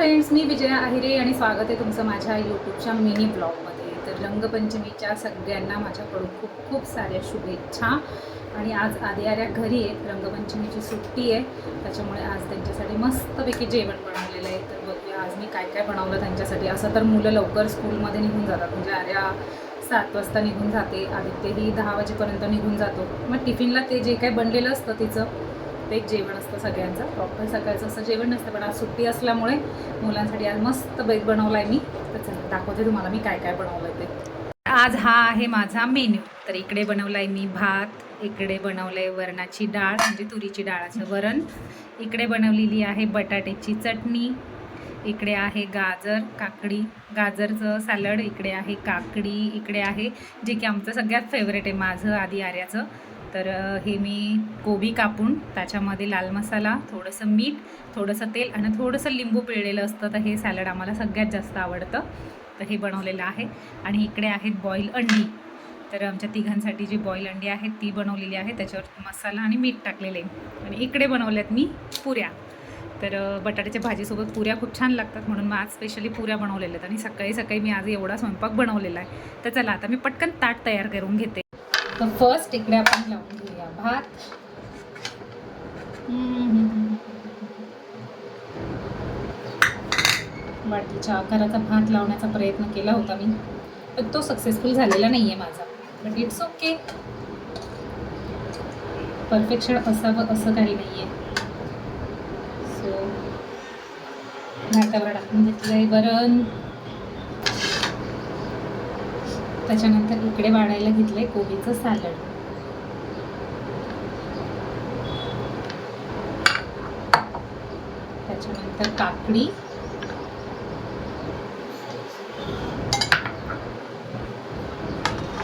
Friends, मी विजया आहिरे आणि स्वागत आहे तुमचं माझ्या यूट्यूबच्या मिनी ब्लॉगमध्ये. तर रंगपंचमीच्या सगळ्यांना माझ्याकडून खूप खूप साऱ्या शुभेच्छा. आणि आज आर्या घरी आहे, रंगपंचमीची सुट्टी आहे, त्याच्यामुळे आज त्यांच्यासाठी मस्तपैकी जेवण बनवलेलं आहे. तर बघूया आज मी काय काय बनवलं त्यांच्यासाठी. असं तर मुलं लवकर स्कूलमध्ये निघून जातात, म्हणजे आर्या 7 वाजता निघून जाते, आदित्यही 10 वाजेपर्यंत निघून जातो. मग टिफिनला ते जे काही बनलेलं असतं तिचं ते जेवण असतं सगळ्यांचं. प्रॉपर सकाळचं असं जेवण नसतं, पण आज सुट्टी असल्यामुळे मुलांसाठी आज मस्त बेत बनवला आहे मी. तर चला दाखवते तुम्हाला मी काय काय बनवलं आहे ते. आज हा आहे माझा मेन्यू. तर इकडे बनवला आहे मी भात, इकडे बनवलं आहे वरणाची डाळ म्हणजे तुरीची डाळाचं वरण, इकडे बनवलेली आहे बटाट्याची चटणी, इकडे आहे गाजर काकडी गाजरचं सॅलड, इकडे आहे काकडी, इकडे आहे जे की आमचं सगळ्यात फेवरेट आहे माझं आधी आर्याचं. तर हे मी कोबी कापून त्याच्यामध्ये लाल मसाला, थोडंसं मीठ, थोडंसं तेल आणि थोडंसं लिंबू पिळलेलं असतं. तर हे सॅलड आम्हाला सगळ्यात जास्त आवडतं, तर हे बनवलेलं आहे. आणि इकडे आहेत बॉईल अंडी. तर आमच्या तिघांसाठी जी बॉईल अंडी आहेत ती बनवलेली आहे, त्याच्यावर मसाला आणि मीठ टाकलेले. आणि इकडे बनवल्यात मी पुऱ्या. तर बटाट्याच्या भाजीसोबत पुऱ्या खूप छान लागतात, म्हणून मग आज स्पेशली पुऱ्या बनवलेल्या आहेत. आणि सकाळी सकाळी मी आज एवढा स्वयंपाक बनवलेला आहे. तर चला आता मी पटकन ताट तयार करून घेते. तर फर्स्ट इकडे आपण लावून घेऊया भात. वाटीच्या आकाराचा भात लावण्याचा प्रयत्न केला होता मी, पण तो सक्सेसफुल झालेला नाही आहे माझा. बट इट्स ओके, परफेक्शन असावं असं काही नाही आहे. सो भातावर टाकून घेतलं आहे वरण. त्याच्यानंतर इकडे वाढायला घेतलं आहे कोबीचं सॅलड. त्याच्यानंतर काकडी,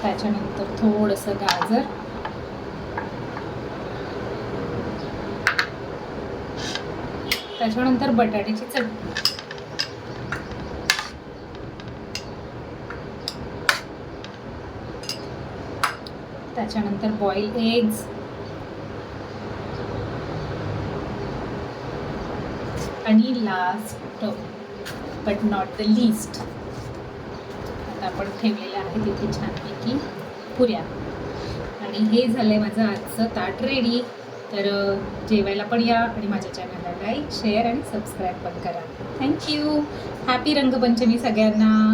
त्याच्यानंतर थोडंसं गाजर, त्याच्यानंतर बटाट्याची चटणी, त्याच्यानंतर बॉईल एग्स, आणि last but not the list आता आपण ठेवलेलं आहे तिथे छानपैकी पुऱ्या. आणि हे झालं आहे माझं आजचं ताट रेडी. तर जेवायला पण या आणि माझ्या चॅनलला लाईक, शेअर आणि सबस्क्राईब पण करा. थँक्यू. हॅपी रंगपंचमी सगळ्यांना.